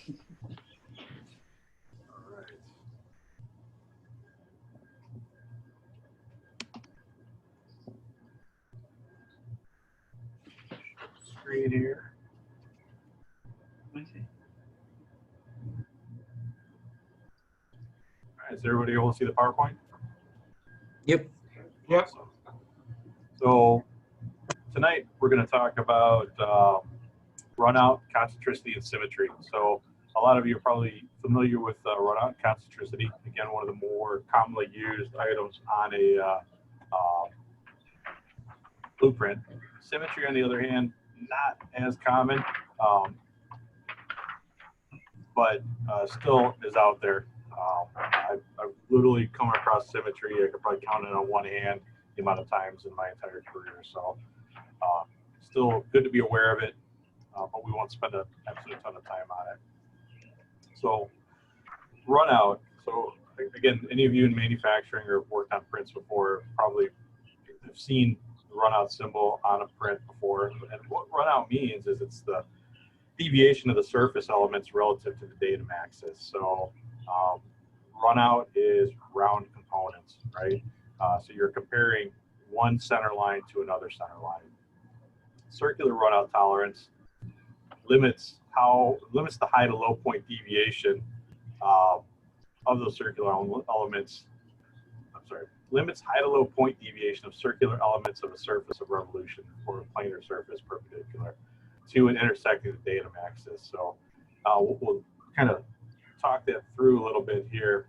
All right. Screen here. Let me see. All right, is everybody able to see the PowerPoint? Yep. Yep. Awesome. So tonight we're going to talk about runout, concentricity, and symmetry. So a lot of you are probably familiar with runout and concentricity. Again, one of the more commonly used items on a blueprint. Symmetry, on the other hand, not as common, but still is out there. I've literally come across symmetry. I could probably count it on one hand the amount of times in my entire career. So still good to be aware of it, but we won't spend an absolute ton of time on it. So run out. So again, any of you in manufacturing or worked on prints before probably have seen the run out symbol on a print before. And what run out means is it's the deviation of the surface elements relative to the datum axis. So run out is round components, right? So you're comparing one center line to another center line. Circular run out tolerance limits the high to low point deviation of those circular elements. Limits high to low point deviation of circular elements of a surface of revolution or a planar surface perpendicular to an intersecting the datum axis. So we'll kind of talk that through a little bit here.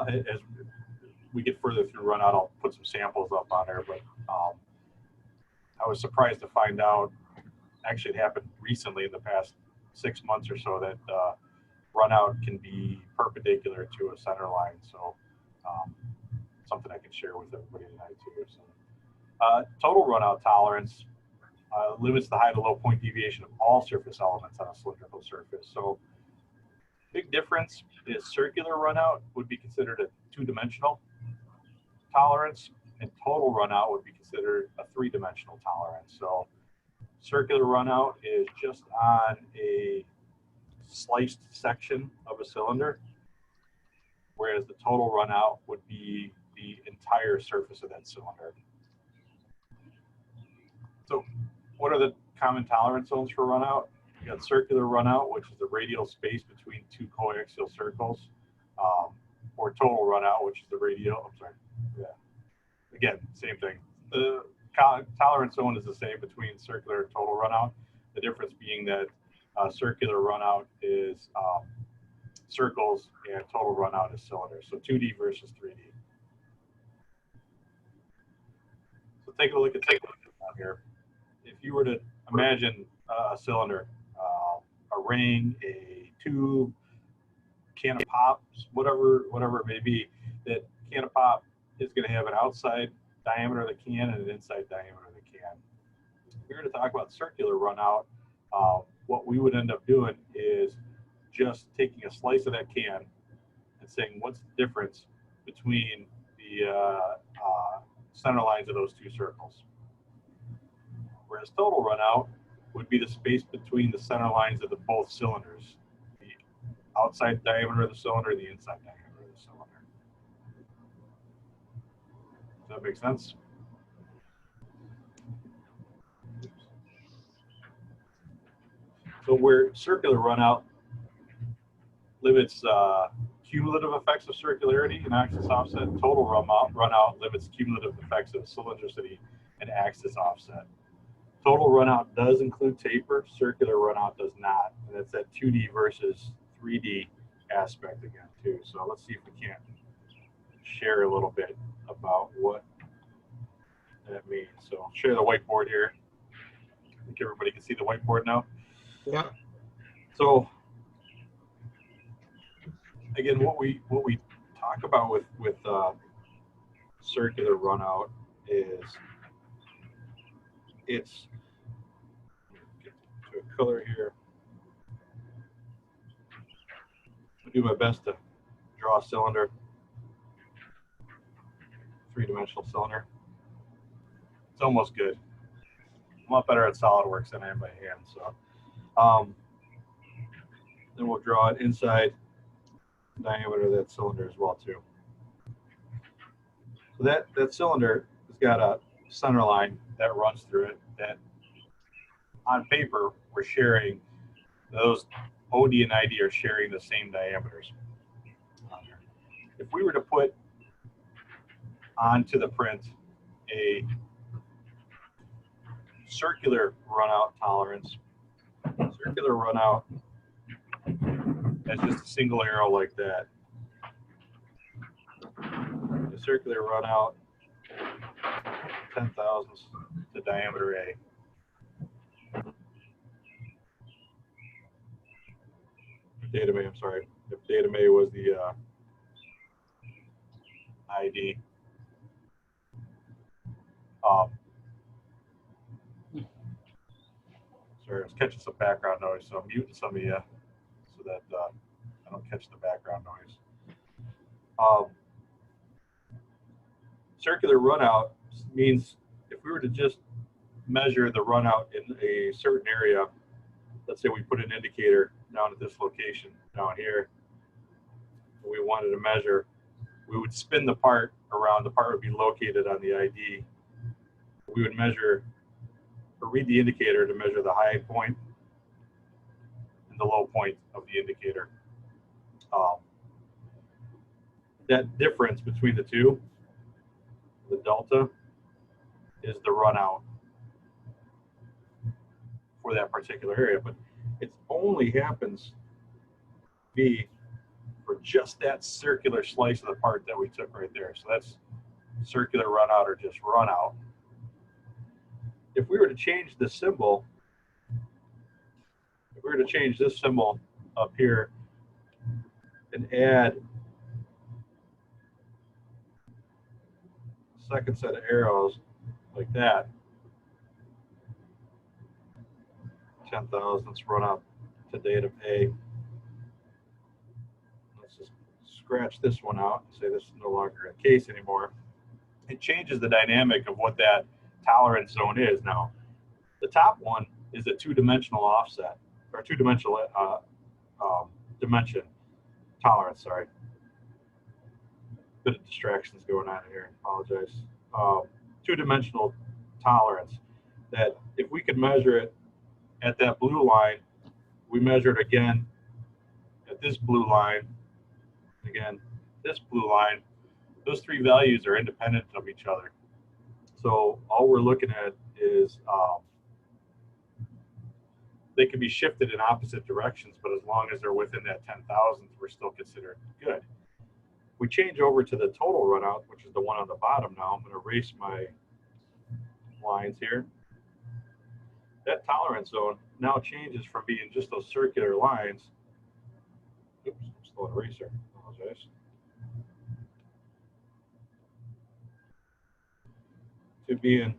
As we get further through run out, I'll put some samples up on there, but I was surprised to find out, actually it happened recently in the past 6 months or so, that run out can be perpendicular to a center line. So something I can share with everybody tonight too. So, total run out tolerance limits the high to low point deviation of all surface elements on a cylindrical surface. So big difference is circular run out would be considered a two-dimensional tolerance, and total run out would be considered a three-dimensional tolerance. So circular run out is just on a sliced section of a cylinder, whereas the total run out would be the entire surface of that cylinder. So what are the common tolerance zones for run out? You got circular run out, which is the radial space between two coaxial circles, or total run out, which is the radial, again, same thing. The tolerance zone is the same between circular and total run out. The difference being that circular run out is circles and total run out is cylinders. So 2D versus 3D. So take a look at down here. If you were to imagine a cylinder, a ring, a tube, can of pop, whatever it may be, that can of pop is going to have an outside diameter of the can and an inside diameter of the can. If we were to talk about circular run out, what we would end up doing is just taking a slice of that can and saying, what's the difference between the center lines of those two circles? Whereas total run out would be the space between the center lines of the both cylinders, the outside diameter of the cylinder and the inside diameter of the cylinder. Does that make sense? So where circular run out limits cumulative effects of circularity and axis offset, total run out limits cumulative effects of cylindricity and axis offset. Total run out does include taper, circular run out does not, and it's that 2D versus 3D aspect again too. So let's see if we can share a little bit about what that means. So I'll share the whiteboard here. I think everybody can see the whiteboard now. Yeah. So again, what we talk about with circular run out is it's, get to a color here. I'll do my best to draw a cylinder, three-dimensional cylinder. It's almost good. I'm a lot better at SolidWorks than I am by hand. So Then we'll draw it inside the diameter of that cylinder as well too. So that cylinder has got a center line that runs through it that on paper we're sharing. Those OD and ID are sharing the same diameters. If we were to put onto the print a circular runout tolerance, circular runout, that's just a single arrow like that. The circular runout, 10 thousandths to diameter A. Datum A, I'm sorry. If datum A was the ID. Sorry, I was catching some background noise, so I'm muting some of you so that I don't catch the background noise. Circular runout means if we were to just measure the runout in a certain area, let's say we put an indicator down at this location down here, we wanted to measure, we would spin the part around, the part would be located on the ID. We would measure or read the indicator to measure the high point and the low point of the indicator. That difference between the two, the delta, is the runout for that particular area, but it only happens to be for just that circular slice of the part that we took right there. So that's circular runout or just runout. If we were to change the symbol, if we were to change this symbol up here and add a second set of arrows like that, 10 thousandths run up to datum A. Let's just scratch this one out and say this is no longer a case anymore. It changes the dynamic of what that tolerance zone is. Now, the top one is a two-dimensional offset, or two-dimensional dimension tolerance, sorry. Bit of distractions going on here, I apologize. Two-dimensional tolerance that if we could measure it at that blue line, we measure it again at this blue line, again, this blue line, those three values are independent of each other. So all we're looking at is they can be shifted in opposite directions, but as long as they're within that 10,000th, we're still considered good. We change over to the total runout, which is the one on the bottom now. I'm going to erase my lines here. That tolerance zone now changes from being just those circular lines. Oops, slow eraser, apologize. To being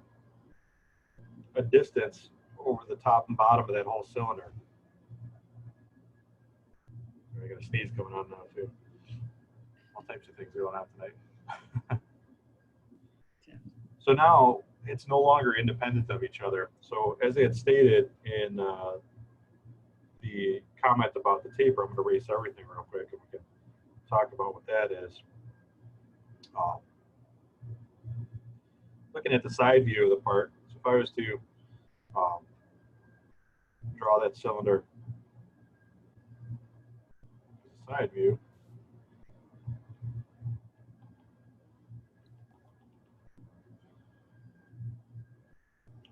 a distance over the top and bottom of that whole cylinder. I got a sneeze coming on now too. All types of things going on tonight. So now it's no longer independent of each other. So as I had stated in the comment about the taper, I'm going to erase everything real quick and we can talk about what that is. Looking at the side view of the part, so if I was to draw that cylinder side view,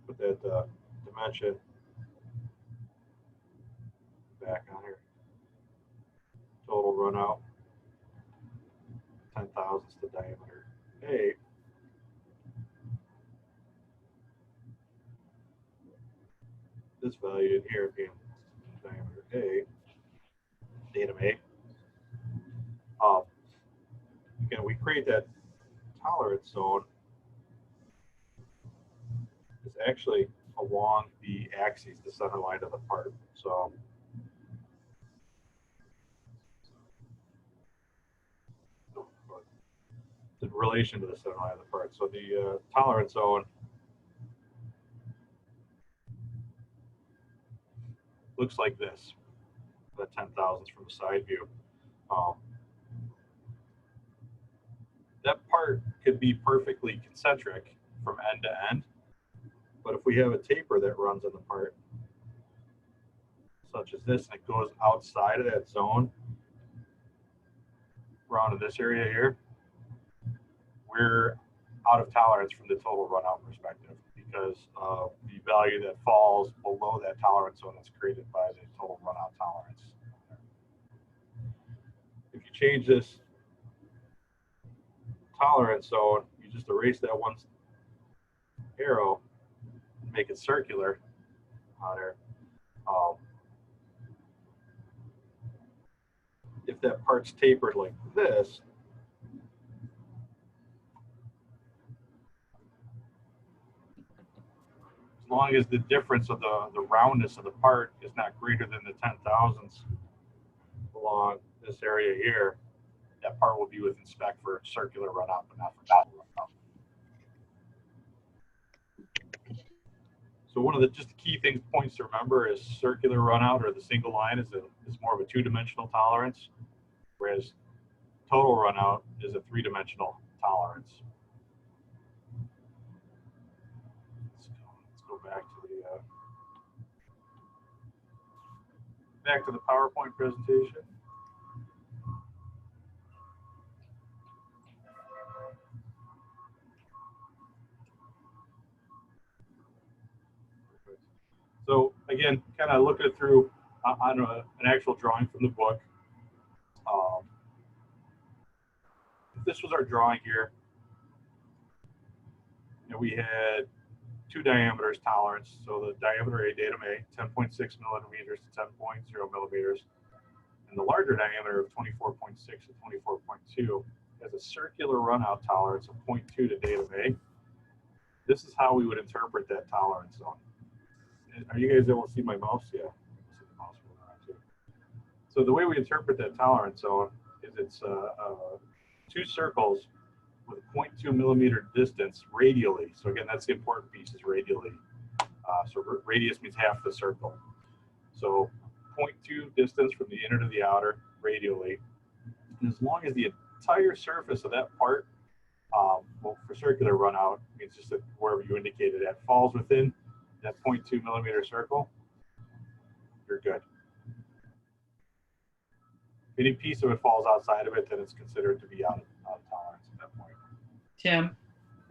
put that dimension back on here. Total runout, 10 thousandths the diameter A. This value in here being diameter A, datum A. Again, we create that tolerance zone. It's actually along the axis, the center line of the part. So in relation to the center line of the part. So the tolerance zone looks like this. the 10 thousandths from the side view. That part could be perfectly concentric from end to end, but if we have a taper that runs on the part, such as this, and it goes outside of that zone, around in this area here, we're out of tolerance from the total runout perspective because of the value that falls below that tolerance zone that's created by the total runout tolerance. If you change this tolerance zone, you just erase that one arrow, make it circular on there. If that part's tapered like this, as long as the difference of the roundness of the part is not greater than the 10 thousandths along this area here, that part will be within spec for circular runout, but not for total runout. So one of the just the key points to remember is circular runout, or the single line, is more of a two-dimensional tolerance, whereas total runout is a three-dimensional tolerance. Let's go back to the PowerPoint presentation. So again, kind of looking it through on an actual drawing from the book. If this was our drawing here, and we had two diameters tolerance. So the diameter A, datum A, 10.6 millimeters to 10.0 millimeters, and the larger diameter of 24.6 to 24.2 has a circular runout tolerance of 0.2 to datum A. This is how we would interpret that tolerance zone. Are you guys able to see my mouse? Yeah. See the mouse moving around too. So the way we interpret that tolerance zone is it's two circles with a 0.2 millimeter distance radially. So again, that's the important piece, is radially. So radius means half the circle. So 0.2 distance from the inner to the outer radially. And as long as the entire surface of that part, well, for circular runout, means just that wherever you indicated that falls within that 0.2 millimeter circle, you're good. If any piece of it falls outside of it, then it's considered to be out of tolerance at that point. Tim?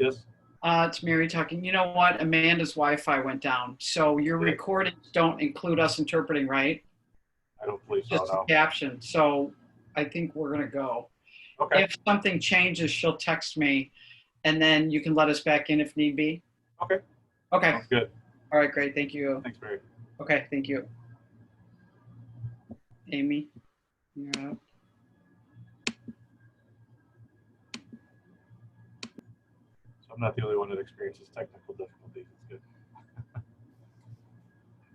Yes? It's Mary talking. You know what? Amanda's Wi-Fi went down. So your recordings don't include us interpreting, right? I don't believe so, Just no. a caption. So I think we're going to go. Okay. If something changes, she'll text me, and then you can let us back in if need be. Okay. Okay. Sounds good. All right, great. Thank you. Thanks, Mary. Okay, thank you. Amy, you're up. So I'm not the only one that experiences technical difficulties. It's good.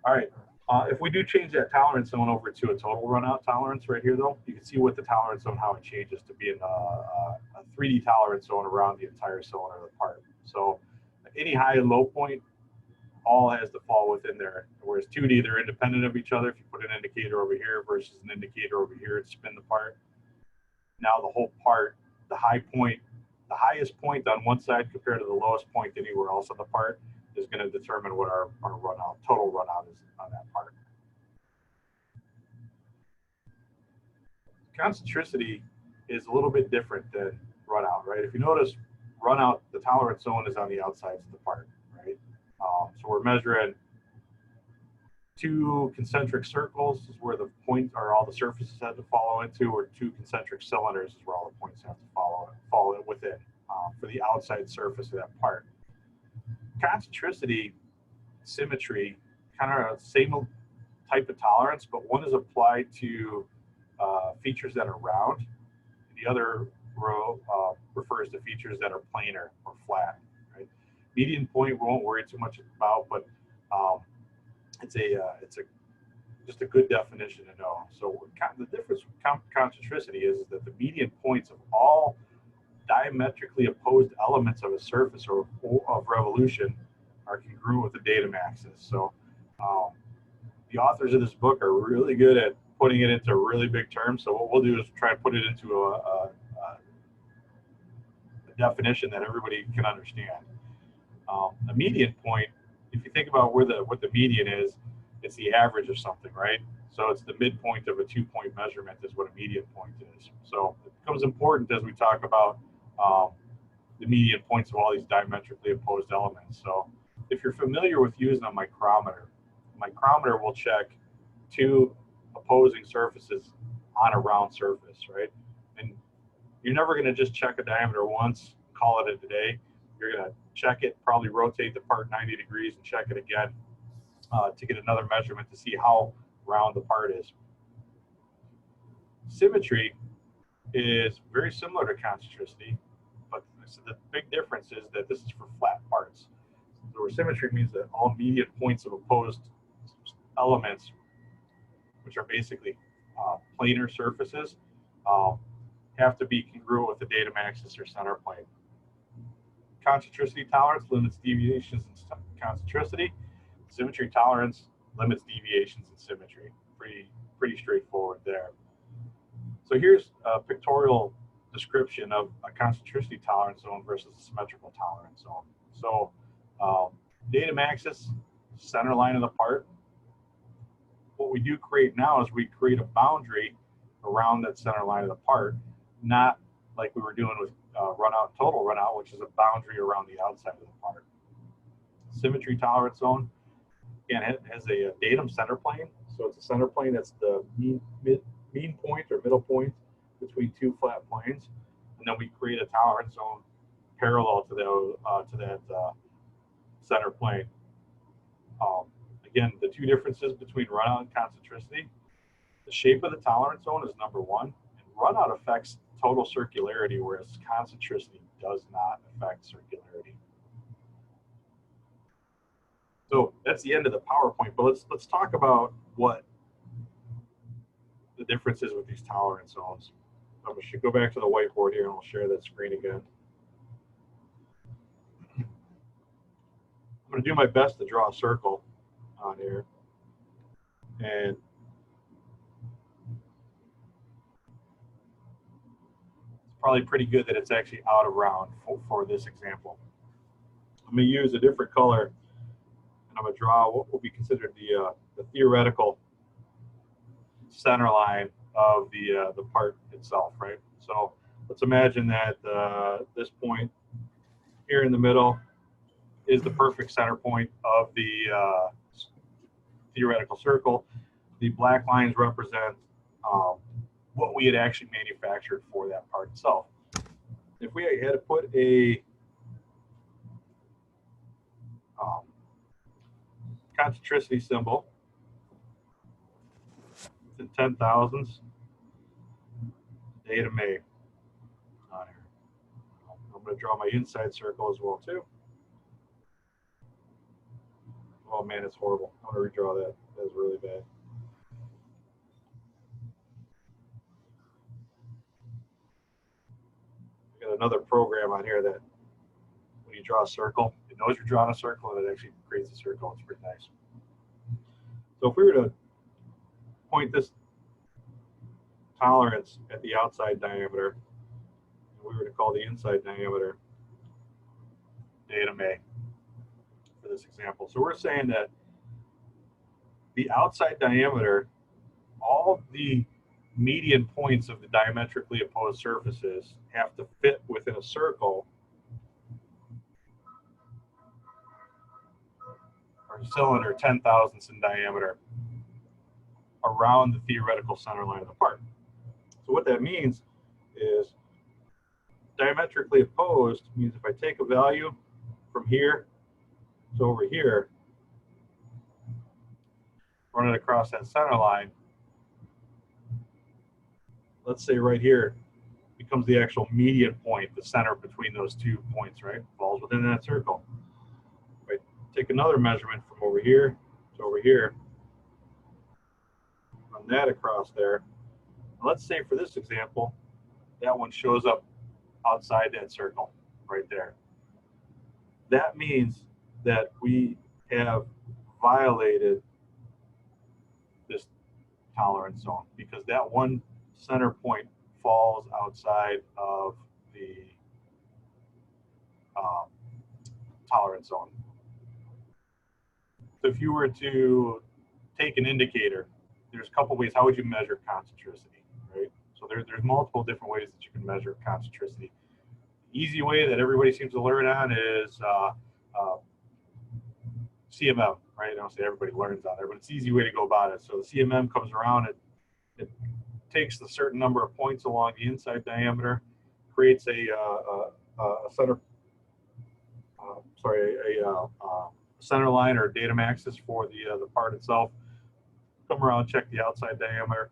All right. If we do change that tolerance zone over to a total runout tolerance right here, though, you can see with the tolerance zone how it changes to be in a 3D tolerance zone around the entire cylinder of the part. So any high and low point all has to fall within there. Whereas 2D, they're independent of each other. If you put an indicator over here versus an indicator over here, and spin the part. Now the whole part, the high point, the highest point on one side compared to the lowest point anywhere else on the part is going to determine what our runout, total runout is on that part. Concentricity is a little bit different than runout, right? If you notice, runout, the tolerance zone is on the outsides of the part, right? So we're measuring two concentric circles is where the points or all the surfaces have to follow into, or two concentric cylinders is where all the points have to follow within for the outside surface of that part. Concentricity, symmetry, kind of same type of tolerance, but one is applied to features that are round. The other row refers to features that are planar or flat. Right? Median point we won't worry too much about, but it's just a good definition to know. So the difference with concentricity is that the median points of all diametrically opposed elements of a surface or of revolution are congruent with the datum axis. So the authors of this book are really good at putting it into really big terms. So what we'll do is try to put it into a definition that everybody can understand. A median point, if you think about what the median is, it's the average of something, right? So it's the midpoint of a 2-point measurement is what a median point is. So it becomes important as we talk about the median points of all these diametrically opposed elements. So if you're familiar with using a micrometer will check two opposing surfaces on a round surface, right? And you're never going to just check a diameter once, call it a day. You're going to check it, probably rotate the part 90 degrees and check it again to get another measurement to see how round the part is. Symmetry is very similar to concentricity, but the big difference is that this is for flat parts. So where symmetry means that all median points of opposed elements, which are basically planar surfaces, have to be congruent with the datum axis or center plane. Concentricity tolerance limits deviations in concentricity. Symmetry tolerance limits deviations in symmetry. Pretty straightforward there. So here's a pictorial description of a concentricity tolerance zone versus a symmetrical tolerance zone. So datum axis, center line of the part. What we do create now is we create a boundary around that center line of the part, not like we were doing with runout and total runout, which is a boundary around the outside of the part. Symmetry tolerance zone, again, it has a datum center plane. So it's a center plane that's the mean point or middle point between two flat planes, and then we create a tolerance zone parallel to that center plane. Again, the two differences between runout and concentricity: the shape of the tolerance zone is number one, and runout affects total circularity, whereas concentricity does not affect circularity. So that's the end of the PowerPoint, but let's talk about what the difference is with these tolerance zones. I should go back to the whiteboard here and I'll share that screen again. I'm going to do my best to draw a circle on here. And it's probably pretty good that it's actually out of round for this example. I'm going to use a different color, and I'm going to draw what will be considered the theoretical center line of the part itself, right? So let's imagine that this point here in the middle is the perfect center point of the theoretical circle. The black lines represent what we had actually manufactured for that part itself. If we had to put a concentricity symbol in 10,000ths, datum A on here. I'm going to draw my inside circle as well too. Oh man, it's horrible. I'm going to redraw that. That was really bad. I got another program on here that when you draw a circle, it knows you're drawing a circle and it actually creates a circle. It's pretty nice. So if we were to point this tolerance at the outside diameter, and we were to call the inside diameter datum A for this example. So we're saying that the outside diameter, all the median points of the diametrically opposed surfaces have to fit within a circle or cylinder 10,000ths in diameter around the theoretical center line of the part. So what that means is diametrically opposed means if I take a value from here to over here, run it across that center line, let's say right here becomes the actual median point, the center between those 2 points, right? Falls within that circle. Right? Take another measurement from over here to over here, run that across there. Let's say for this example, that one shows up outside that circle right there. That means that we have violated this tolerance zone, because that one center point falls outside of the tolerance zone. So if you were to take an indicator, there's a couple ways. How would you measure concentricity, right? So there's multiple different ways that you can measure concentricity. Easy way that everybody seems to learn on is CMM, right? I don't say everybody learns on there, but it's an easy way to go about it. So the CMM comes around, it takes a certain number of points along the inside diameter, creates a center, center line or datum axis for the part itself. Come around, check the outside diameter,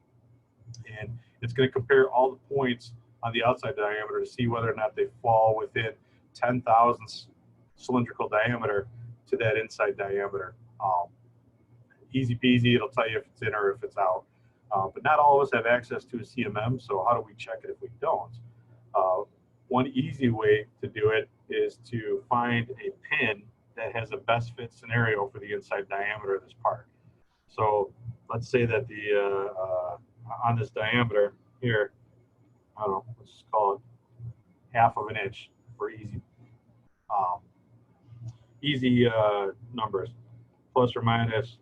and it's going to compare all the points on the outside diameter to see whether or not they fall within 10 thousandths cylindrical diameter to that inside diameter. Easy peasy, it'll tell you if it's in or if it's out. But not all of us have access to a CMM, so how do we check it if we don't? One easy way to do it is to find a pin that has a best fit scenario for the inside diameter of this part. So let's say that the on this diameter here, I don't know, let's just call it ½ of an inch for easy numbers, plus or minus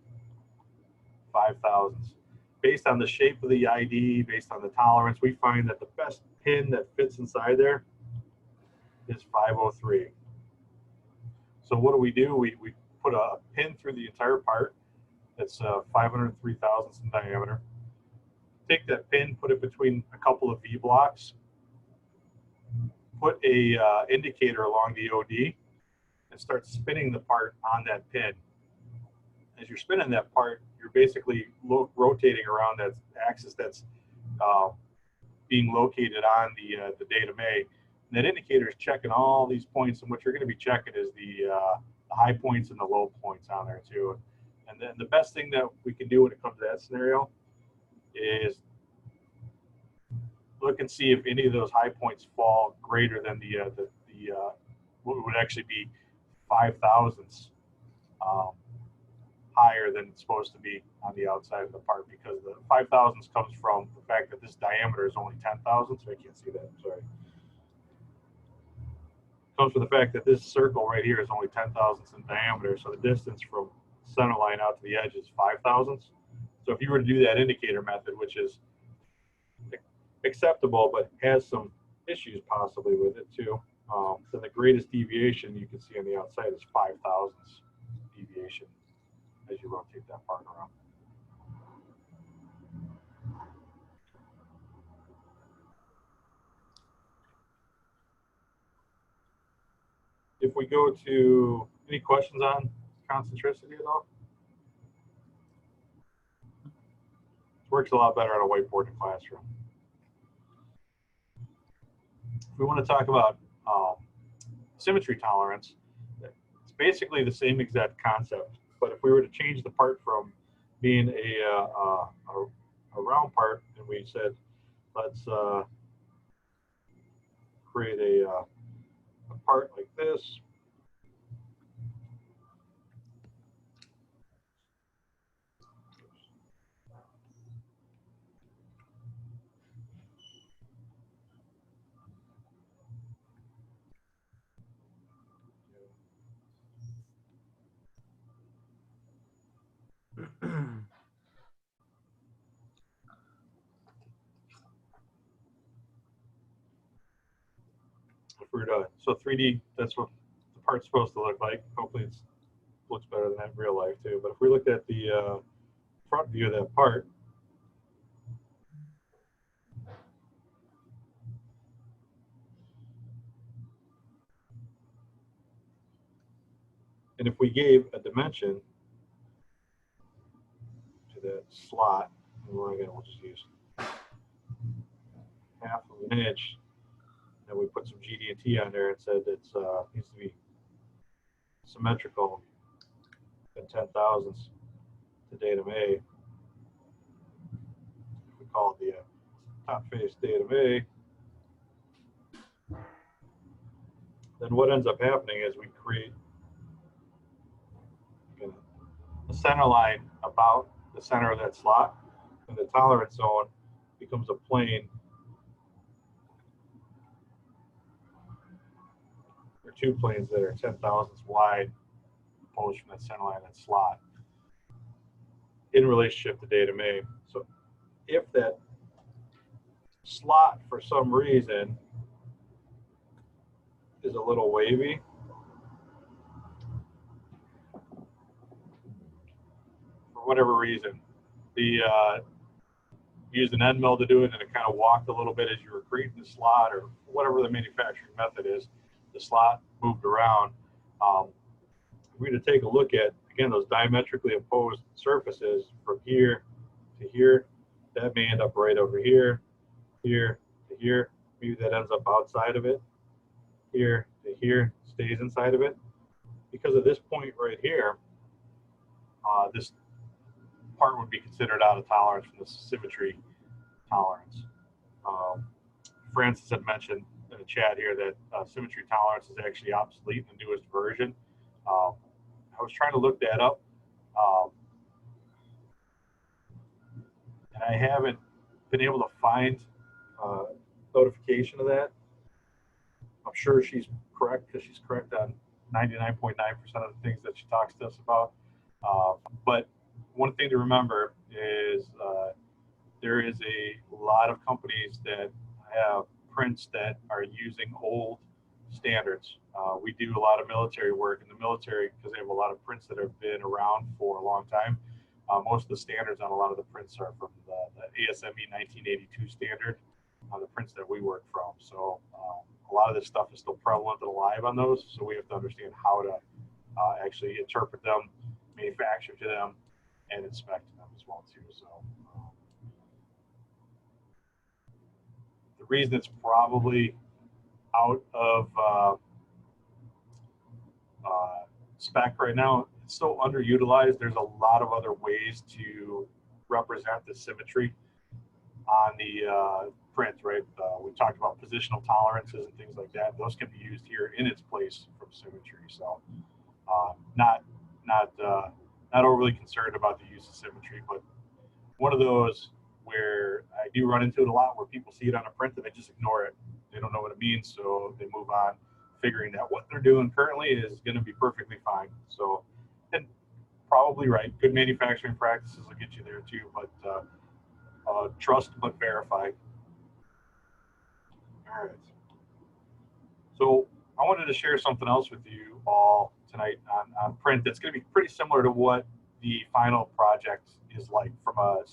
5 thousandths. Based on the shape of the ID, based on the tolerance, we find that the best pin that fits inside there is 503. So what do? We put a pin through the entire part that's 503 thousandths in diameter. Take that pin, put it between a couple of V blocks, put a indicator along the OD, and start spinning the part on that pin. As you're spinning that part, you're basically rotating around that axis that's being located on the datum A. And that indicator is checking all these points, and what you're going to be checking is the high points and the low points on there too. And then the best thing that we can do when it comes to that scenario is look and see if any of those high points fall greater than what would actually be 5 thousandths higher than it's supposed to be on the outside of the part, because the 5 thousandths comes from the fact that this diameter is only 10 thousandths. I can't see that, I'm sorry. Comes from the fact that this circle right here is only 10 thousandths in diameter, so the distance from center line out to the edge is 5 thousandths. So if you were to do that indicator method, which is acceptable but has some issues possibly with it too, then the greatest deviation you can see on the outside is 5 thousandths deviation as you rotate that part around. If we go to any questions on concentricity at all? It works a lot better on a whiteboard in a classroom. If we want to talk about symmetry tolerance, it's basically the same exact concept. But if we were to change the part from being a round part, and we said, let's create a part like this. If we were to, so 3D, that's what the part's supposed to look like. Hopefully it looks better than that in real life too. But if we looked at the front view of that part, and if we gave a dimension to that slot, and we'll just use ½ of an inch, and we put some GD&T on there and said it needs to be symmetrical and 10 thousandths to datum A. We call it the top face datum A. Then what ends up happening is we create a center line about the center of that slot, and the tolerance zone becomes a plane or two planes that are 10 thousandths wide opposed from that center line and slot in relationship to datum A. So if that slot for some reason is a little wavy, for whatever reason, the used an end mill to do it, and it kind of walked a little bit as you were creating the slot, or whatever the manufacturing method is. The slot moved around. We're going to take a look at, again, those diametrically opposed surfaces from here to here. That may end up right over here, here to here. Maybe that ends up outside of it. Here to here, stays inside of it. Because of this point right here, this part would be considered out of tolerance from the symmetry tolerance. Francis had mentioned in the chat here that symmetry tolerance is actually obsolete in the newest version. I was trying to look that up, and I haven't been able to find notification of that. I'm sure she's correct, because she's correct on 99.9% of the things that she talks to us about. But one thing to remember is there is a lot of companies that have prints that are using old standards. We do a lot of military work in the military because they have a lot of prints that have been around for a long time. Most of the standards on a lot of the prints are from the ASME 1982 standard on the prints that we work from. So a lot of this stuff is still prevalent and alive on those. So we have to understand how to actually interpret them, manufacture to them, and inspect them as well too. So the reason it's probably out of spec right now, it's so underutilized. There's a lot of other ways to represent the symmetry on the print, right? We talked about positional tolerances and things like that. Those can be used here in its place from symmetry. So not overly concerned about the use of symmetry, but one of those where I do run into it a lot, where people see it on a print and they just ignore it. They don't know what it means, so they move on, figuring that what they're doing currently is going to be perfectly fine. So, and probably right. Good manufacturing practices will get you there too, but trust but verify. All right. So I wanted to share something else with you all tonight on print that's going to be pretty similar to what the final project is like from a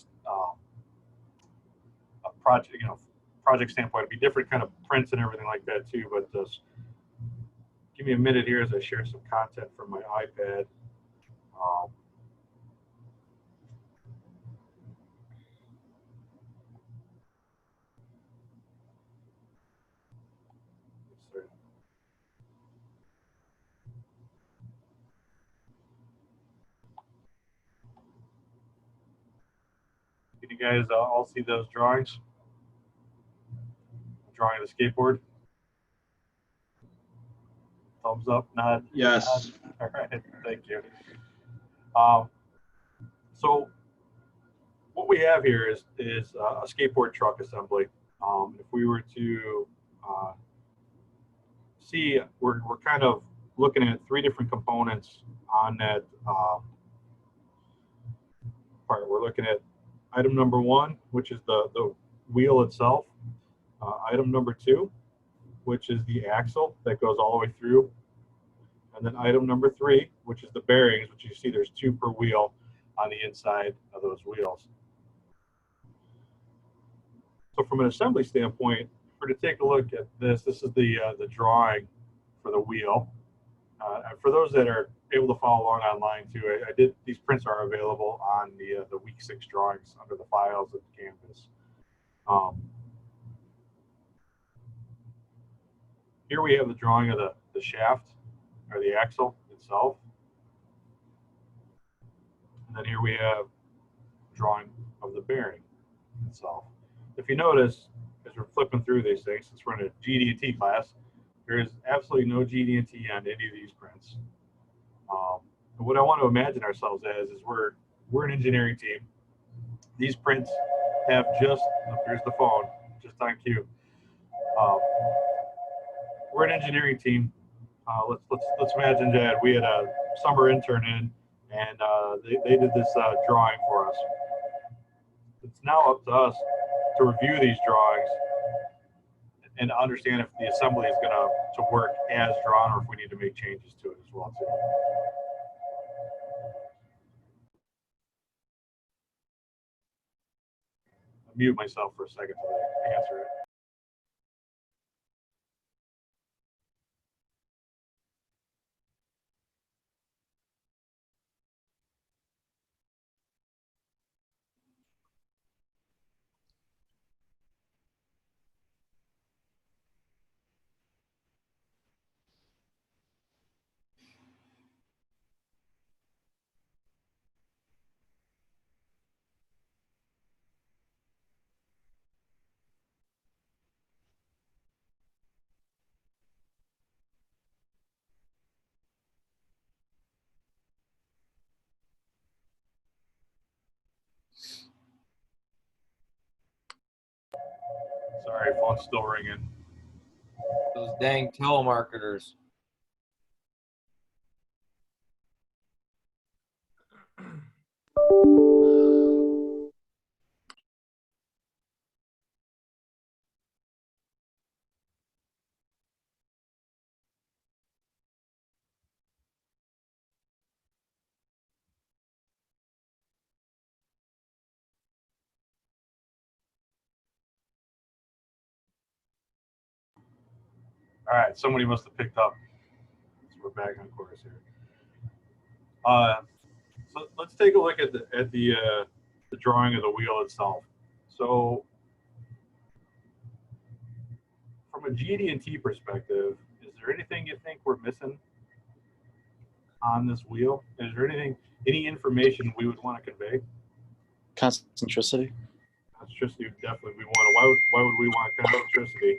project, project standpoint. It'd be different kind of prints and everything like that too, but just give me a minute here as I share some content from my iPad. Can you guys all see those drawings? Drawing of the skateboard. Thumbs up, nod. Yes. Nod. All right, thank you. So what we have here is a skateboard truck assembly. If we were to see, we're kind of looking at three different components on that part. We're looking at item number one, which is the wheel itself. Item number two, which is the axle that goes all the way through. And then item number three, which is the bearings, which you see there's two per wheel on the inside of those wheels. So from an assembly standpoint, if we're to take a look at this, this is the drawing for the wheel. And for those that are able to follow along online too, these prints are available on the week 6 drawings under the files of the Canvas. Here we have the drawing of the shaft or the axle itself. And then here we have drawing of the bearing itself. If you notice, as we're flipping through these things, since we're in a GD&T class, there is absolutely no GD&T on any of these prints. And what I want to imagine ourselves as is we're an engineering team. these prints have just, here's the phone, just on cue. We're an engineering team. Let's imagine that we had a summer intern in, and they did this drawing for us. It's now up to us to review these drawings and understand if the assembly is going to work as drawn, or if we need to make changes to it as well too. I'll mute myself for a second so I can answer it. Sorry, phone's still ringing. Those dang telemarketers. All right, somebody must have picked up. So we're back on course here. So let's take a look at the drawing of the wheel itself. So from a GD&T perspective, is there anything you think we're missing on this wheel? Is there any information we would want to convey? Concentricity. Concentricity, definitely we want. Why would we want concentricity?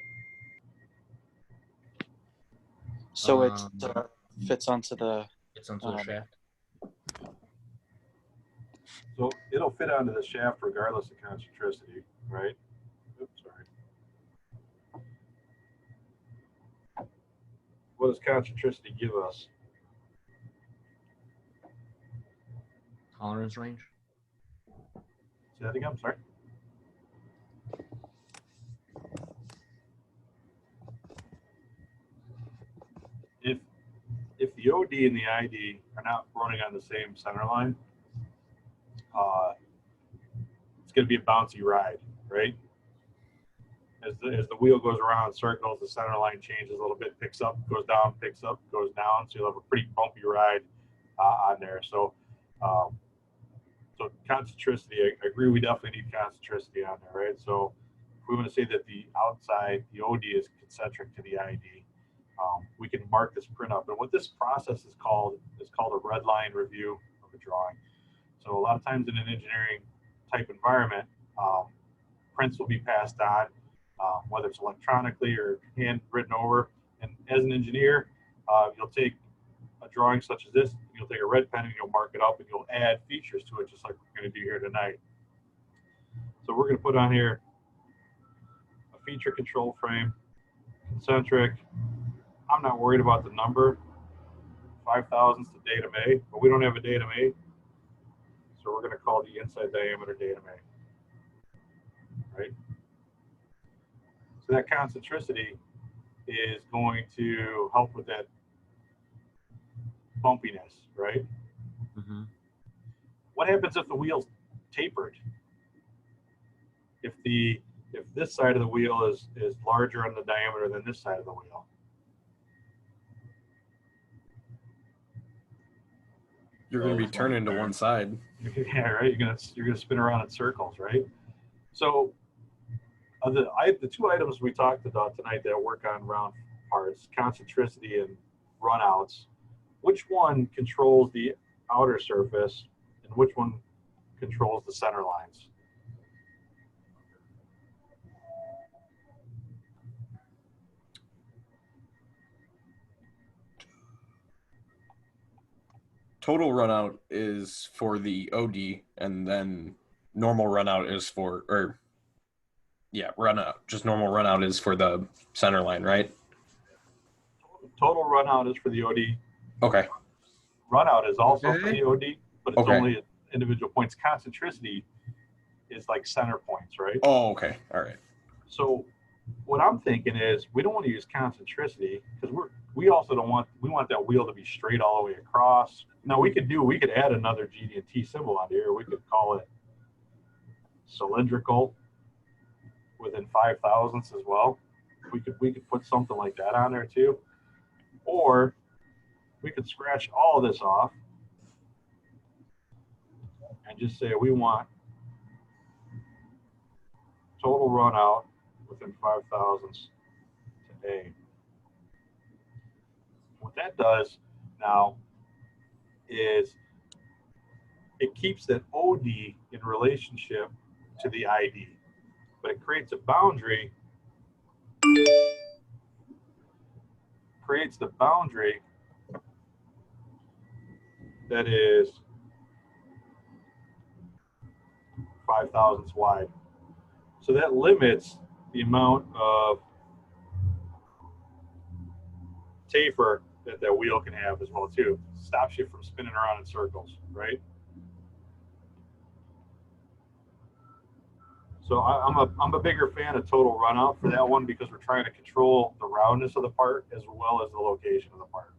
So it fits onto the. It's onto the shaft. So it'll fit onto the shaft regardless of concentricity, right? Oops, sorry. What does concentricity give us? Tolerance range. Say that again, sorry. If the OD and the ID are not running on the same center line, it's going to be a bouncy ride, right? As the wheel goes around in circles, the center line changes a little bit, picks up, goes down, picks up, goes down. So you'll have a pretty bumpy ride on there. So, so concentricity, I agree, we definitely need concentricity on there, right? So if we want to say that the outside, the OD is concentric to the ID, we can mark this print up. And what this process is called a red line review of a drawing. So a lot of times in an engineering type environment, prints will be passed on, whether it's electronically or handwritten over. And as an engineer, you'll take a drawing such as this, you'll take a red pen and you'll mark it up and you'll add features to it, just like we're going to do here tonight. So we're going to put on here a feature control frame, concentric. I'm not worried about the number. 5,000 is the datum A, but we don't have a datum A. So we're going to call the inside diameter datum A, right? So that concentricity is going to help with that bumpiness, right? Mm-hmm. What happens if the wheel's tapered? If this side of the wheel is larger on the diameter than this side of the wheel? You're going to be turning to one side. Yeah, right. You're gonna spin around in circles, right? So the two items we talked about tonight that work on round parts, concentricity and runouts, which one controls the outer surface and which one controls the center lines? Total runout is for the OD, and then normal runout is for, or yeah, runout, just normal runout is for the center line, right? Total runout is for the OD. Okay. Runout is also for Okay. the OD, but it's Okay. only at individual points. Concentricity is like center points, right? Oh, okay. All right. So what I'm thinking is we don't want to use concentricity because we also don't want, we want that wheel to be straight all the way across. Now we could add another GD&T symbol on here. We could call it cylindrical within 5 thousandths as well. We could put something like that on there too. Or we could scratch all this off and just say we want total run out within 5 thousandths to A. What that does now is it keeps that OD in relationship to the ID, but it creates a boundary, that is 5 thousandths wide. So that limits the amount of taper that that wheel can have as well too. Stops you from spinning around in circles, right? So I'm a bigger fan of total runout for that one because we're trying to control the roundness of the part as well as the location of the part.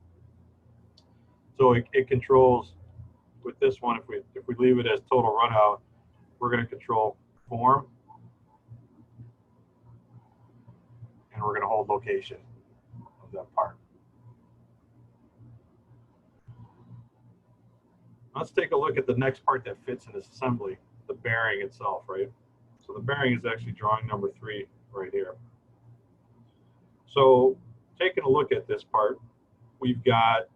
So it controls, with this one, if we leave it as total runout, we're going to control form, and we're going to hold location of that part. Let's take a look at the next part that fits in this assembly, the bearing itself, right? So the bearing is actually drawing number 3 right here. So taking a look at this part, we've got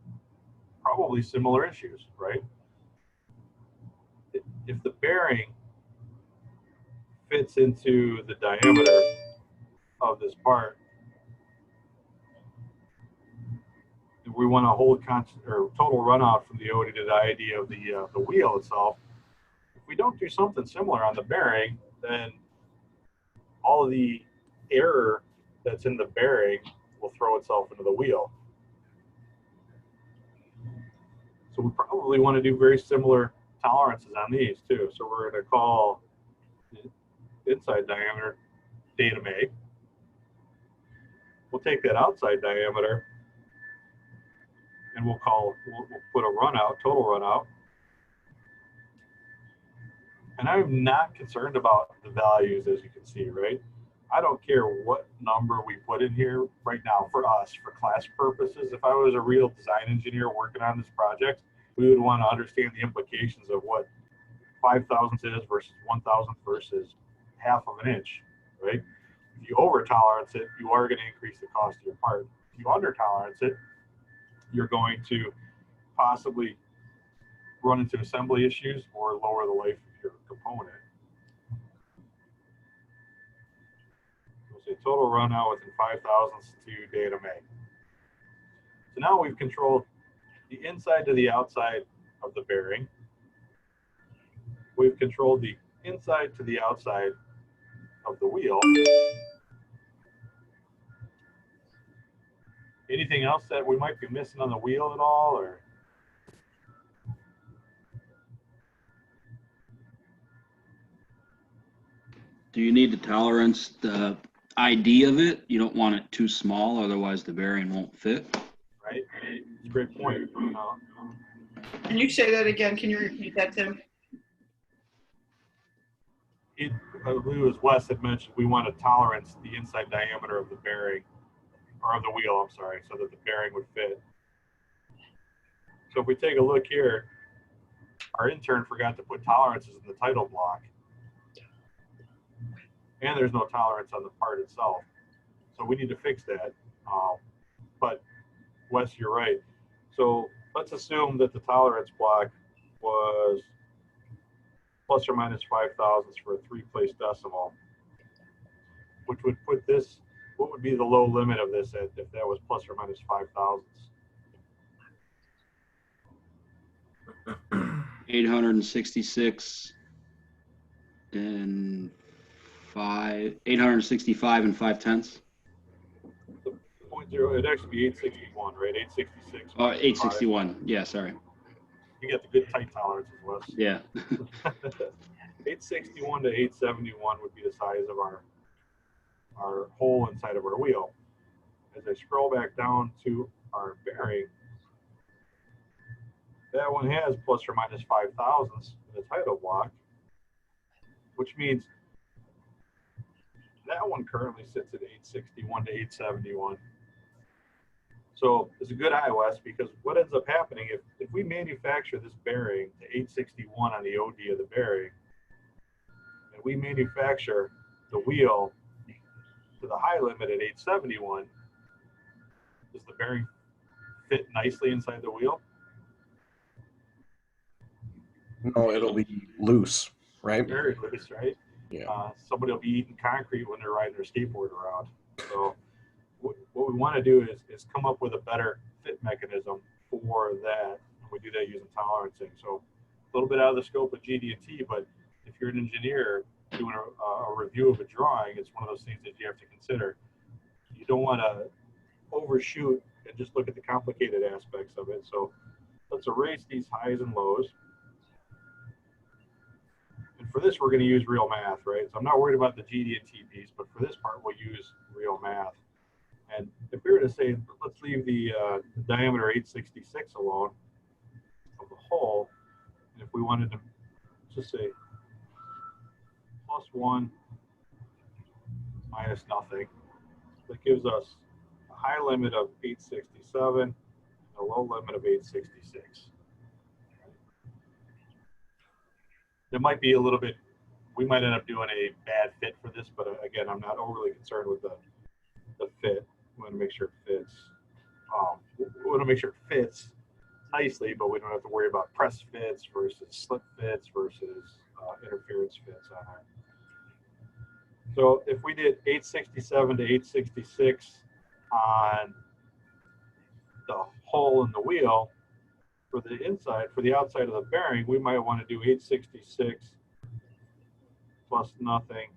probably similar issues, right? If the bearing fits into the diameter of this part, we want to hold constant or total runout from the OD to the ID of the wheel itself. If we don't do something similar on the bearing, then all of the error that's in the bearing will throw itself into the wheel. So we probably want to do very similar tolerances on these too. So we're going to call inside diameter datum A. We'll take that outside diameter and we'll put a runout, total runout. And I'm not concerned about the values, as you can see, right? I don't care what number we put in here right now for us, for class purposes. If I was a real design engineer working on this project, we would want to understand the implications of what 5 thousandths is versus 1 thousandth versus half of an inch, right? If you over tolerance it, you are going to increase the cost of your part. If you under tolerance it, you're going to possibly run into assembly issues or lower the life of your component. We'll say total run out within 5 thousandths to datum A. So now we've controlled the inside to the outside of the bearing. We've controlled the inside to the outside of the wheel. Anything else that we might be missing on the wheel at all, or? Do you need to tolerance the ID of it? You don't want it too small, otherwise the bearing won't fit. Right, it's a great point. Can you say that again? Can you repeat that, Tim? I believe it was Wes that mentioned we want to tolerance the inside diameter of the bearing, or of the wheel, I'm sorry, so that the bearing would fit. So if we take a look here, our intern forgot to put tolerances in the title block. And there's no tolerance on the part itself. So we need to fix that. But Wes, you're right. So let's assume that the tolerance block was plus or minus 5 thousandths for a 3-place decimal, which would put this, what would be the low limit of this if that was plus or minus 5 thousandths? 866 865 and 5/10. The 0.0, it'd actually be 861, right? 866. Oh, 861. Yeah, sorry. You get the good tight tolerances, Wes. Yeah. 861 to 871 would be the size of our hole inside of our wheel. As I scroll back down to our bearing, that one has plus or minus 5 thousandths in the tidal block, which means that one currently sits at 861 to 871. So it's a good iOS, because what ends up happening if we manufacture this bearing to 861 on the OD of the bearing, and we manufacture the wheel to the high limit at 871, does the bearing fit nicely inside the wheel? No, it'll be loose, right? Very loose, right? Yeah. Somebody will be eating concrete when they're riding their skateboard around. So what we want to do is come up with a better fit mechanism for that. And we do that using tolerancing. So a little bit out of the scope of GD&T, but if you're an engineer doing a review of a drawing, it's one of those things that you have to consider. You don't want to overshoot and just look at the complicated aspects of it. So let's erase these highs and lows. And for this, we're going to use real math, right? So I'm not worried about the GD&T piece, but for this part, we'll use real math. And if we were to say, let's leave the diameter 866 alone of the hole, and if we wanted to just say +1 minus nothing, that gives us a high limit of 867 and a low limit of 866. There might be a little bit, we might end up doing a bad fit for this, but again, I'm not overly concerned with the fit. We want to make sure it fits. We want to make sure it fits nicely, but we don't have to worry about press fits versus slip fits versus interference fits on it. So if we did 867 to 866 on the hole in the wheel, for the inside, for the outside of the bearing, we might want to do 866 plus nothing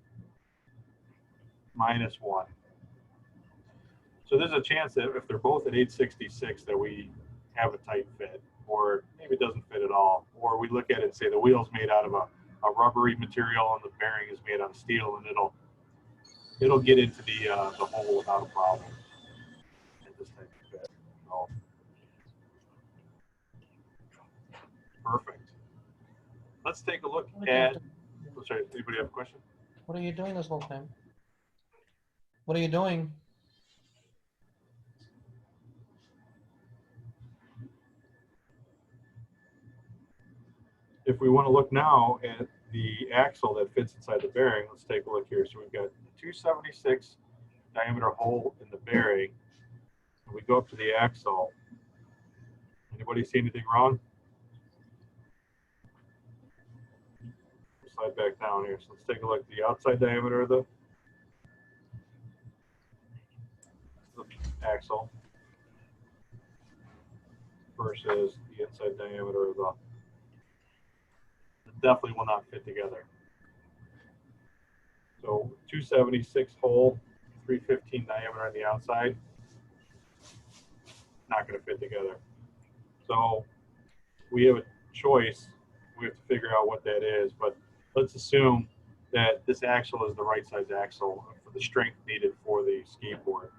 minus 1. So there's a chance that if they're both at 866 that we have a tight fit, or maybe it doesn't fit at all, or we look at it and say the wheel's made out of a rubbery material and the bearing is made out of steel, and it'll get into the hole without a problem. This type of fit. So, perfect. Let's take a look at. Oh, sorry, anybody have a question? What are you doing this whole time? What are you doing? If we want to look now at the axle that fits inside the bearing, let's take a look here. So we've got the 276 diameter hole in the bearing. And we go up to the axle. Anybody see anything wrong? Slide back down here. So let's take a look at the outside diameter of the axle versus the inside diameter of the. Definitely will not fit together. So 276 hole, 315 diameter on the outside, not going to fit together. So we have a choice. We have to figure out what that is, but let's assume that this axle is the right size axle for the strength needed for the skateboard.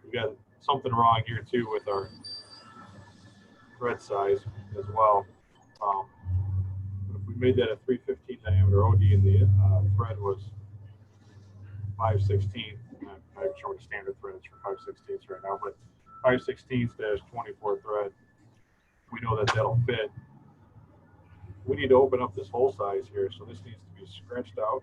We got something wrong here too with our thread size as well. If we made that a 315 diameter OD and the thread was 5/16, I'm showing standard threads for 5/16 right now, but 5/16-24 thread, we know that that'll fit. We need to open up this hole size here, so this needs to be scratched out.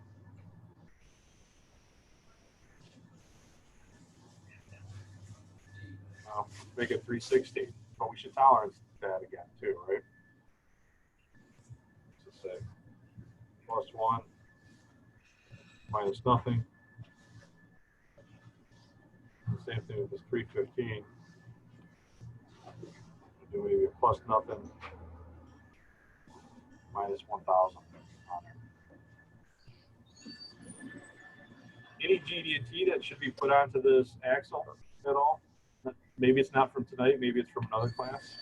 Make it 360, but we should tolerance that again too, right? So say +1 minus nothing. The same thing with this 315. Do maybe a plus nothing minus 1,000 on there. any GD&T that should be put onto this axle at all? Maybe it's not from tonight, maybe it's from another class.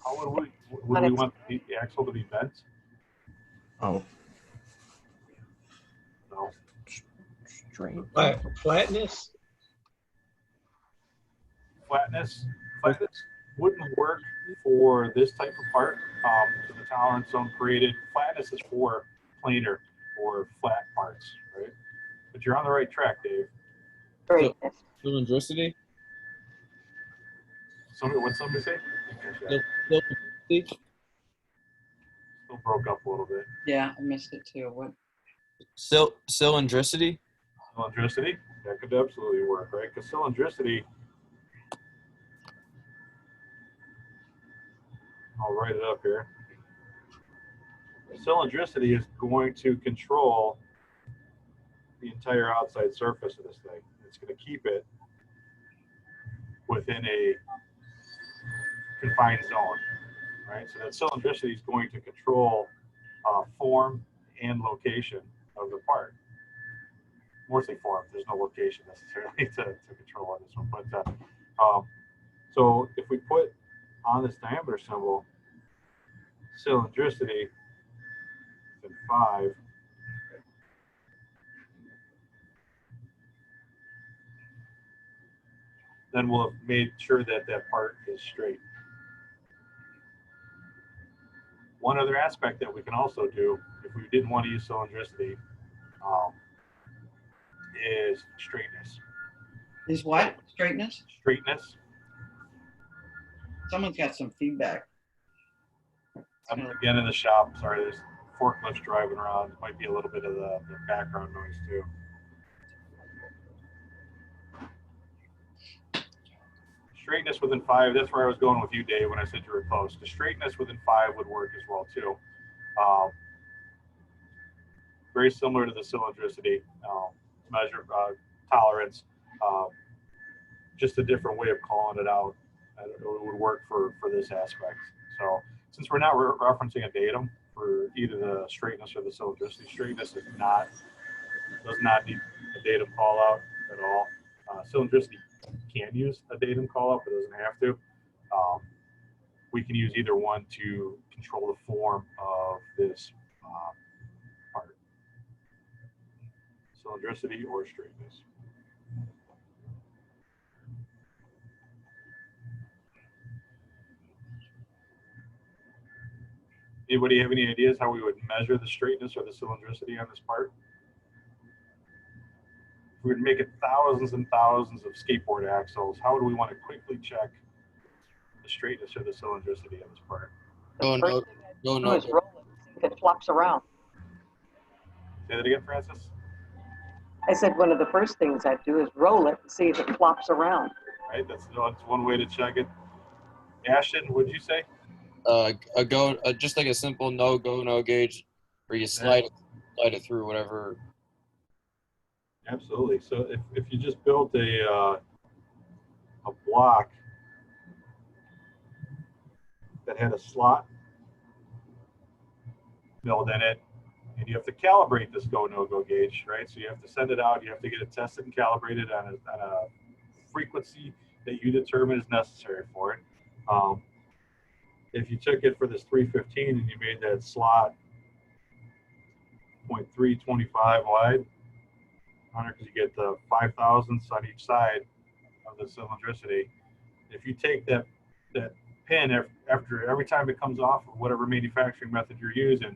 How would we want the axle to be bent? Oh, No. Straight. Flatness? Flatness wouldn't work for this type of part. So the tolerance zone created, flatness is for planar or flat parts, right? But you're on the right track, Dave. Great. Cylindricity? What'd somebody say? Cylindricity? Still broke up a little bit. Yeah, I missed it too. What? Cylindricity? Cylindricity, that could absolutely work, right? Because cylindricity, I'll write it up here. Cylindricity is going to control the entire outside surface of this thing. It's going to keep it within a confined zone, right? So that cylindricity is going to control form and location of the part. Mostly form. There's no location necessarily to control on this one. But so if we put on this diameter symbol cylindricity in 5, then we'll have made sure that that part is straight. One other aspect that we can also do, if we didn't want to use cylindricity, is straightness. Is what? Straightness? Straightness. Someone's got some feedback. I'm again in the shop. Sorry, there's forklifts driving around. Might be a little bit of the background noise too. Straightness within 5, that's where I was going with you, Dave, when I said you were close. The straightness within 5 would work as well too. Very similar to the cylindricity measure tolerance, just a different way of calling it out. It would work for this aspect. So since we're not referencing a datum for either the straightness or the cylindricity, straightness does not need a datum call out at all. Cylindricity can use a datum call out, but doesn't have to. We can use either one to control the form of this part. Cylindricity or straightness. Anybody have any ideas how we would measure the straightness or the cylindricity on this part? If we were making thousands and thousands of skateboard axles, how would we want to quickly check the straightness or the cylindricity on this part? No. Do is roll it, see if it flops around. Say that again, Francis. I said one of the first things I'd do is roll it and see if it flops around. Right, that's one way to check it. Ashton, what'd you say? Just like a simple no gauge, where you slide it through whatever. Absolutely. So if you just built a block that had a slot milled in it, and you have to calibrate this go-no-go gauge, right? So you have to send it out, you have to get it tested and calibrated on a frequency that you determine is necessary for it. If you took it for this 315 and you made that slot 0.325 wide, because you get the 5 thousandths on each side of the cylindricity. If you take that pin every time it comes off of whatever manufacturing method you're using,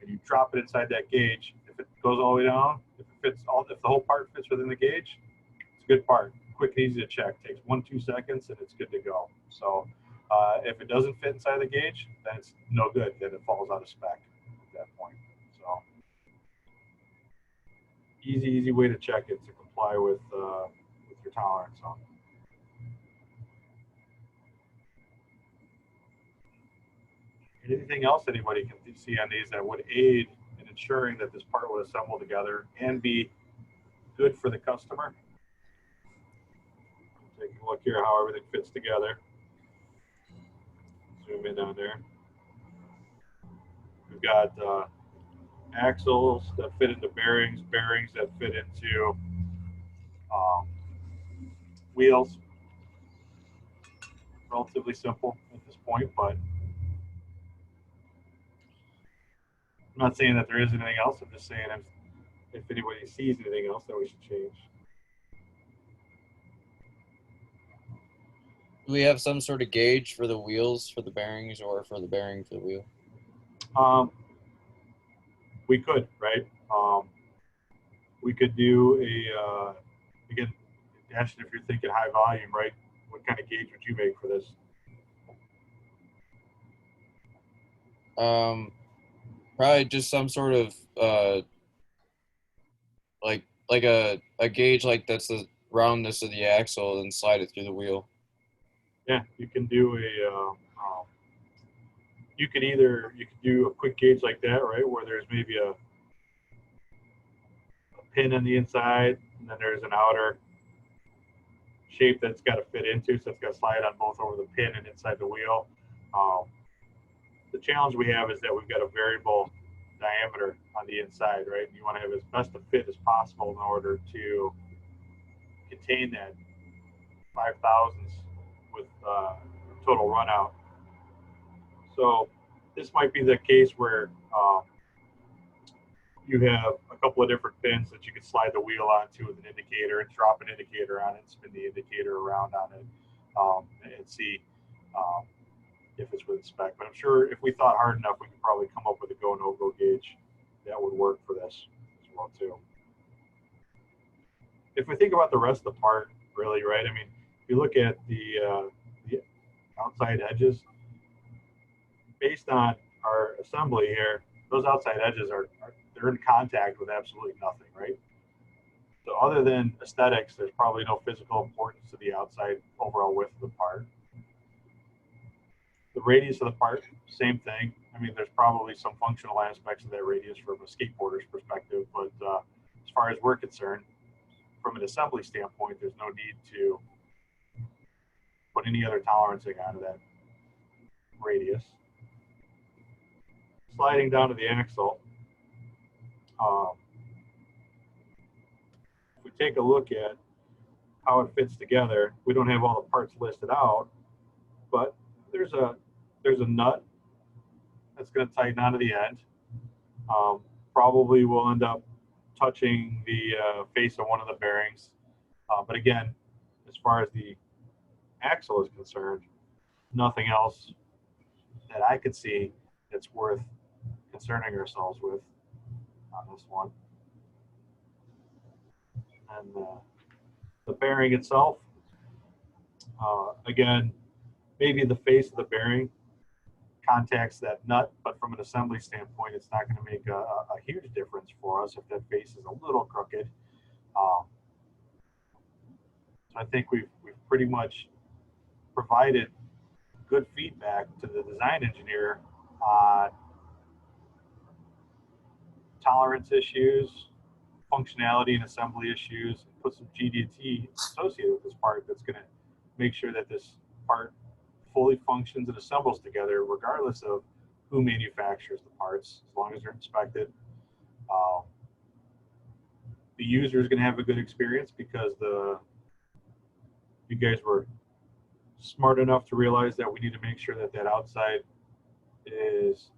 and you drop it inside that gauge, if it goes all the way down, if the whole part fits within the gauge, it's a good part. Quick and easy to check. Takes 1-2 seconds and it's good to go. So if it doesn't fit inside the gauge, then it's no good. Then it falls out of spec at that point. So easy way to check it to comply with your tolerance on. Anything else anybody can see on these that would aid in ensuring that this part would assemble together and be good for the customer? Take a look here how everything fits together. zoom in on there. We've got axles that fit into bearings, bearings that fit into wheels. Relatively simple at this point, but I'm not saying that there isn't anything else. I'm just saying if anybody sees anything else that we should change. Do we have some sort of gauge for the wheels for the bearings or for the bearing for the wheel? We could, right? We could do again, Ashton, if you're thinking high volume, right? What kind of gauge would you make for this? Probably just some sort of like a gauge like that's the roundness of the axle and slide it through the wheel. Yeah, you can do you could do a quick gauge like that, right? Where there's maybe a pin on the inside, and then there's an outer shape that's got to fit into, so it's got to slide on both over the pin and inside the wheel. The challenge we have is that we've got a variable diameter on the inside, right? You want to have as best a fit as possible in order to contain that 5/1000 with total run out. So this might be the case where you have a couple of different pins that you can slide the wheel onto with an indicator and drop an indicator on it, spin the indicator around on it, and see if it's within spec. But I'm sure if we thought hard enough, we could probably come up with a go no go gauge that would work for this as well too. If we think about the rest of the part, really, right? I mean, if you look at the outside edges, based on our assembly here, those outside edges they're in contact with absolutely nothing, right? So other than aesthetics, there's probably no physical importance to the outside overall width of the part. The radius of the part, same thing. I mean, there's probably some functional aspects of that radius from a skateboarder's perspective, but as far as we're concerned, from an assembly standpoint, there's no need to put any other tolerancing onto that radius. Sliding down to the axle, if we take a look at how it fits together, we don't have all the parts listed out, but there's a nut that's going to tighten onto the end. Probably will end up touching the face of one of the bearings. But again, as far as the axle is concerned, nothing else that I could see that's worth concerning ourselves with on this one. And the bearing itself, again, maybe the face of the bearing contacts that nut, but from an assembly standpoint, it's not going to make a huge difference for us if that face is a little crooked. So I think we've pretty much provided good feedback to the design engineer on tolerance issues, functionality and assembly issues, and put some GD&T associated with this part that's going to make sure that this part fully functions and assembles together regardless of who manufactures the parts, as long as they're inspected. The user is going to have a good experience because you guys were smart enough to realize that we need to make sure that that outside is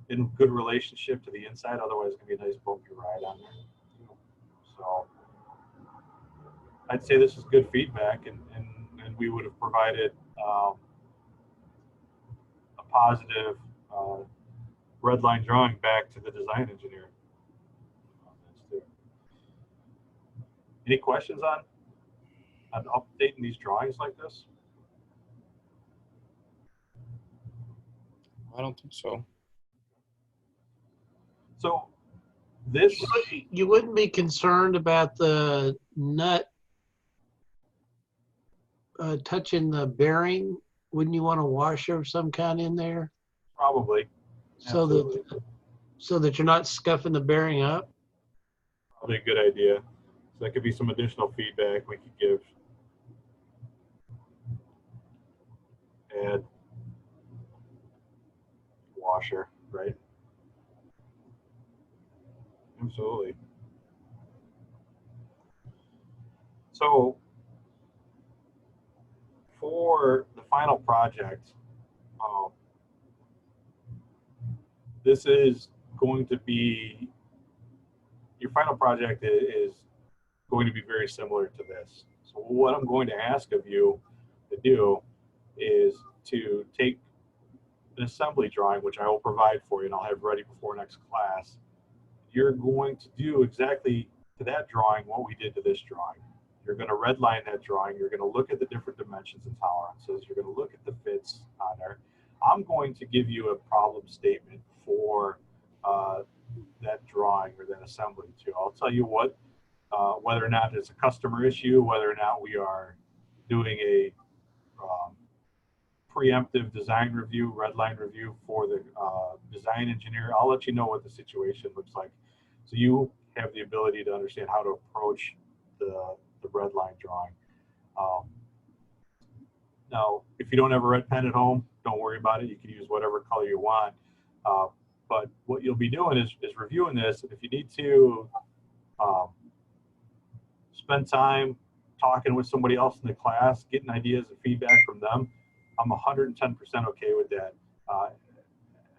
in good relationship to the inside. Otherwise, it's going to be a nice bumpy ride on there. So I'd say this is good feedback, and we would have provided a positive red line drawing back to the design engineer. Any questions on updating these drawings like this? I don't think so. So this, You wouldn't be concerned about the nut touching the bearing? Wouldn't you want a washer of some kind in there probably. Absolutely. so that you're not scuffing the bearing up? Probably a good idea. So that could be some additional feedback we could give. And washer, right? Absolutely. So for the final project, um, this is going to be, your final project is going to be very similar to this. So what I'm going to ask of you to do is to take an assembly drawing, which I will provide for you and I'll have ready before next class. You're going to do exactly to that drawing what we did to this drawing. You're going to redline that drawing. You're going to look at the different dimensions and tolerances. You're going to look at the fits on there. I'm going to give you a problem statement for that drawing or that assembly too. I'll tell you what, whether or not it's a customer issue, whether or not we are doing a preemptive design review, redline review for the design engineer. I'll let you know what the situation looks like. So you have the ability to understand how to approach the redline drawing. Now, if you don't have a red pen at home, don't worry about it. You can use whatever color you want. But what you'll be doing is reviewing this. If you need to spend time talking with somebody else in the class, getting ideas and feedback from them, I'm 110% okay with that.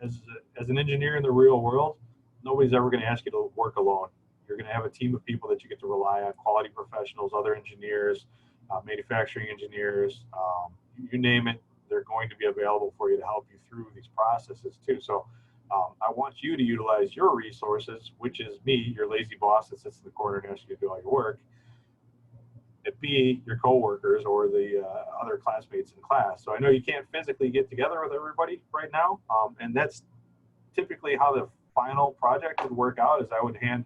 As an engineer in the real world, nobody's ever going to ask you to work alone. You're going to have a team of people that you get to rely on, quality professionals, other engineers, manufacturing engineers, you name it, they're going to be available for you to help you through these processes too. So I want you to utilize your resources, which is me, your lazy boss that sits in the corner and asks you to do all your work, and B, your coworkers or the other classmates in class. So I know you can't physically get together with everybody right now, and that's typically how the final project would work out. Is I would hand,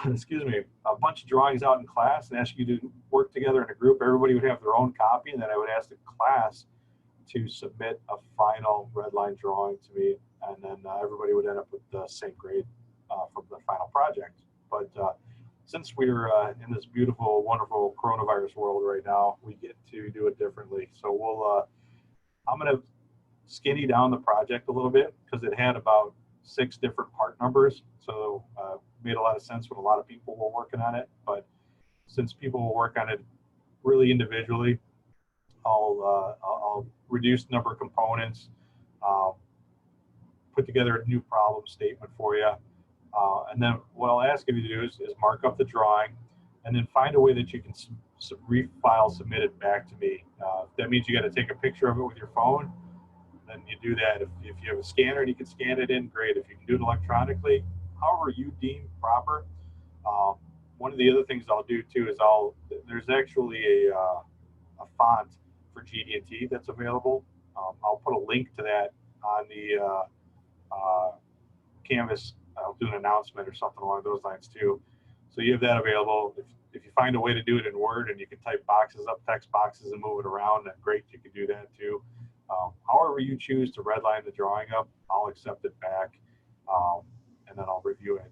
excuse me, a bunch of drawings out in class and ask you to work together in a group. Everybody would have their own copy, and then I would ask the class to submit a final redline drawing to me, and then everybody would end up with the same grade from the final project. But since we're in this beautiful, wonderful coronavirus world right now, we get to do it differently. So we'll, I'm going to skinny down the project a little bit because it had about 6 different part numbers. So made a lot of sense when a lot of people were working on it. But since people will work on it really individually, I'll reduce the number of components, put together a new problem statement for you. And then what I'll ask you to do is mark up the drawing and then find a way that you can refile, submit it back to me. That means you got to take a picture of it with your phone. Then you do that. If you have a scanner and you can scan it in, great. If you can do it electronically, however you deem proper. One of the other things I'll do too is there's actually a font for GD&T that's available. I'll put a link to that on the Canvas. I'll do an announcement or something along those lines too. So you have that available. If you find a way to do it in Word and you can type boxes up, text boxes and move it around, then great, you can do that too. However you choose to redline the drawing up, I'll accept it back and then I'll review it.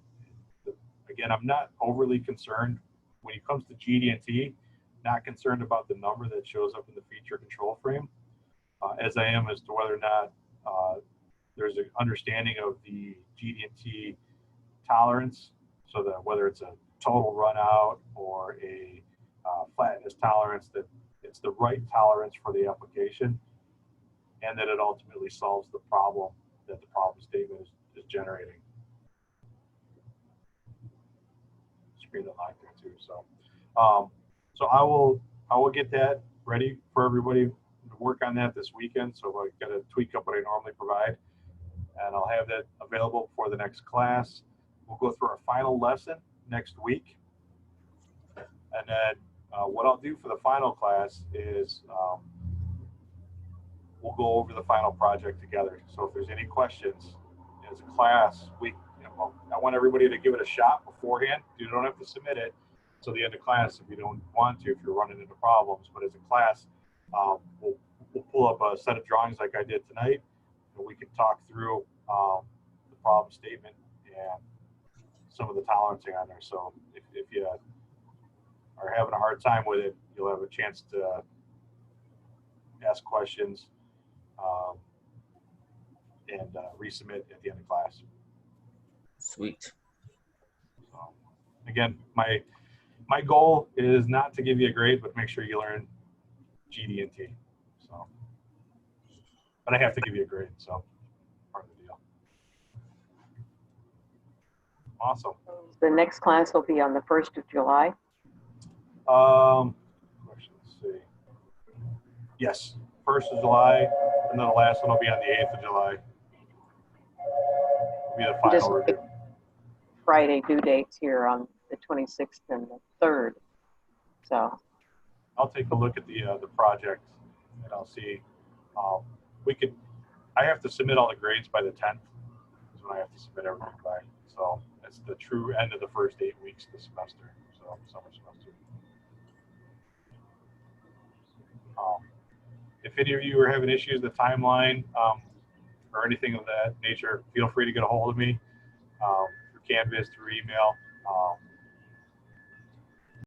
Again, I'm not overly concerned when it comes to GD&T, not concerned about the number that shows up in the feature control frame, as I am as to whether or not there's an understanding of the GD&T tolerance, so that whether it's a total run out or a flatness tolerance, that it's the right tolerance for the application, and that it ultimately solves the problem that the problem statement is generating. Screen that line there too. So, so I will get that ready for everybody to work on that this weekend. So I got to tweak up what I normally provide, and I'll have that available for the next class. We'll go through our final lesson next week, and then what I'll do for the final class is we'll go over the final project together. So if there's any questions as a class, I want everybody to give it a shot beforehand. You don't have to submit it till the end of class if you don't want to, if you're running into problems. But as a class, we'll pull up a set of drawings like I did tonight, and we can talk through the problem statement and some of the tolerancing on there. So if you are having a hard time with it, you'll have a chance to ask questions. and resubmit at the end of class. Sweet. So, again, my goal is not to give you a grade, but make sure you learn GD and T. So, but I have to give you a grade, so part of the deal. Awesome. The next class will be on the 1st of July. Let's see. Yes, 1st of July, and then the last one will be on the 8th of July. Will be the Just final review. Friday due dates here on the 26th and the 3rd. So I'll take a look at the project, and I'll see. I have to submit all the grades by the 10th. Is when I have to submit everything by. So it's the true end of the first 8 weeks of the semester. So summer semester. If any of you are having issues with the timeline or anything of that nature, feel free to get a hold of me through Canvas, through email.